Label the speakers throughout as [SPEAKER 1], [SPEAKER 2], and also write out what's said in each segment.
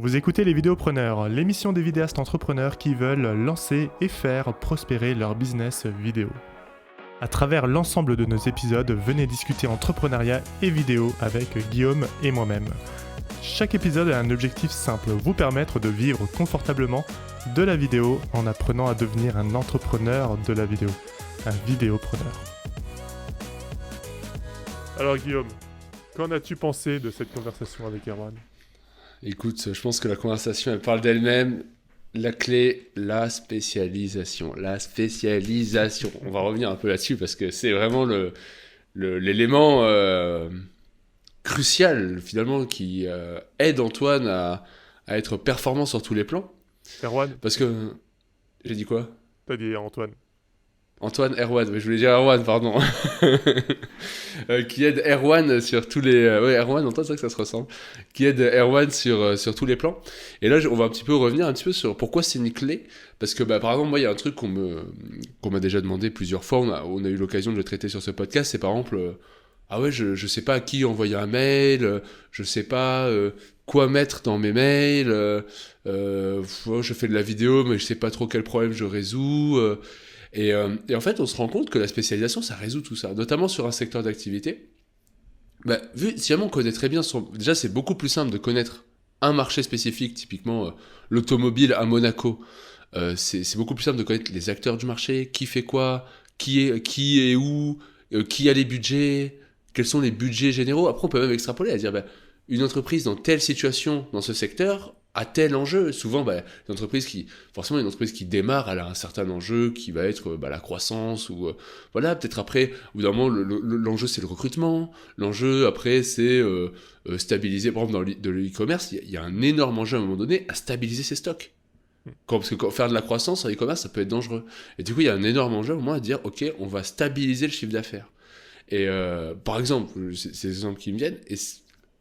[SPEAKER 1] Vous écoutez Les Vidéopreneurs, l'émission des vidéastes entrepreneurs qui veulent lancer et faire prospérer leur business vidéo. À travers l'ensemble de nos épisodes, venez discuter entrepreneuriat et vidéo avec Guillaume et moi-même. Chaque épisode a un objectif simple, vous permettre de vivre confortablement de la vidéo en apprenant à devenir un entrepreneur de la vidéo, un vidéopreneur. Alors Guillaume, qu'en as-tu pensé de cette conversation avec Erwan ?
[SPEAKER 2] Écoute, je pense que la conversation, elle parle d'elle-même. La clé, la spécialisation. La spécialisation. On va revenir un peu là-dessus parce que c'est vraiment l'élément crucial, finalement, qui aide Antoine à être performant sur tous les plans.
[SPEAKER 1] Erwan ?
[SPEAKER 2] Parce que... J'ai dit quoi ?
[SPEAKER 1] T'as dit Antoine.
[SPEAKER 2] Antoine, Erwan, mais je voulais dire Erwan, pardon. Qui aide Erwan sur tous les... Ouais, Erwan, Antoine, c'est vrai que ça se ressemble. Qui aide Erwan sur tous les plans. Et là, on va un petit peu revenir un petit peu sur pourquoi c'est une clé. Parce que, par exemple, moi, il y a un truc qu'on m'a déjà demandé plusieurs fois. On a eu l'occasion de le traiter sur ce podcast. C'est par exemple... ah ouais, je sais pas à qui envoyer un mail. Je sais pas quoi mettre dans mes mails. Je fais de la vidéo, mais je sais pas trop quel problème je résous. Et en fait, on se rend compte que la spécialisation, ça résout tout ça, notamment sur un secteur d'activité. Si jamais on connaît très bien déjà, c'est beaucoup plus simple de connaître un marché spécifique, typiquement l'automobile à Monaco. C'est beaucoup plus simple de connaître les acteurs du marché, qui fait quoi, qui est où, qui a les budgets, quels sont les budgets généraux. Après, on peut même extrapoler à dire, une entreprise dans telle situation, dans ce secteur, a tel enjeu. Souvent, une entreprise qui démarre, elle a un certain enjeu qui va être la croissance ou peut-être après, au bout d'un moment, l'enjeu c'est le recrutement. L'enjeu après c'est stabiliser. Par exemple, dans le e-commerce, il y a un énorme enjeu à un moment donné à stabiliser ses stocks. Parce que faire de la croissance en e-commerce, ça peut être dangereux. Et du coup, il y a un énorme enjeu au moins à dire, ok, on va stabiliser le chiffre d'affaires. Et par exemple, c'est des exemples qui me viennent. Et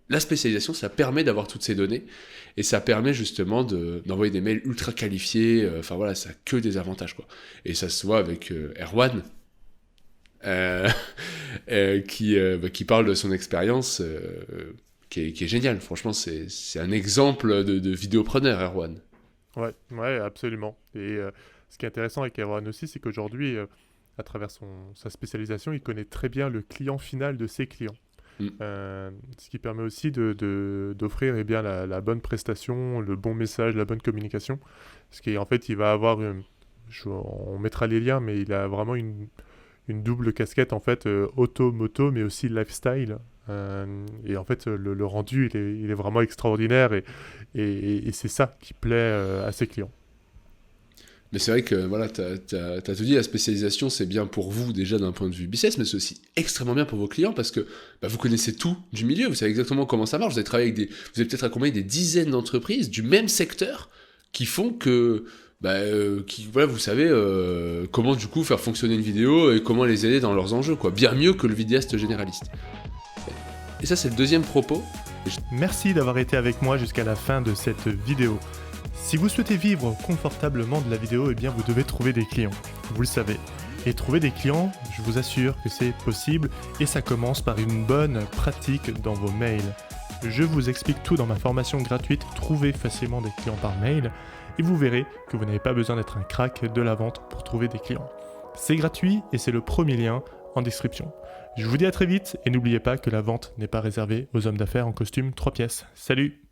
[SPEAKER 2] la spécialisation, ça permet d'avoir toutes ces données et ça permet justement d'envoyer des mails ultra qualifiés. Ça a que des avantages, quoi. Et ça se voit avec Erwan, qui parle de son expérience, qui est géniale. Franchement, c'est un exemple de vidéopreneur, Erwan.
[SPEAKER 1] Ouais, absolument. Et ce qui est intéressant avec Erwan aussi, c'est qu'aujourd'hui, à travers sa spécialisation, il connaît très bien le client final de ses clients. Ce qui permet aussi d'offrir la bonne prestation, le bon message, la bonne communication. Parce qu'en fait, il va avoir, on mettra les liens, mais il a vraiment une double casquette en fait, auto-moto, mais aussi lifestyle. Et en fait, le rendu, il est vraiment extraordinaire et c'est ça qui plaît à ses clients.
[SPEAKER 2] Mais c'est vrai que t'as tout dit, la spécialisation c'est bien pour vous déjà d'un point de vue business, mais c'est aussi extrêmement bien pour vos clients parce que vous connaissez tout du milieu, vous savez exactement comment ça marche, vous avez peut-être accompagné des dizaines d'entreprises du même secteur qui font que vous savez comment du coup faire fonctionner une vidéo et comment les aider dans leurs enjeux, quoi. Bien mieux que le vidéaste généraliste. Et ça c'est le deuxième propos.
[SPEAKER 1] Merci d'avoir été avec moi jusqu'à la fin de cette vidéo. Si vous souhaitez vivre confortablement de la vidéo, vous devez trouver des clients, vous le savez. Et trouver des clients, je vous assure que c'est possible et ça commence par une bonne pratique dans vos mails. Je vous explique tout dans ma formation gratuite « Trouver facilement des clients par mail » et vous verrez que vous n'avez pas besoin d'être un crack de la vente pour trouver des clients. C'est gratuit et c'est le premier lien en description. Je vous dis à très vite et n'oubliez pas que la vente n'est pas réservée aux hommes d'affaires en costume 3 pièces. Salut!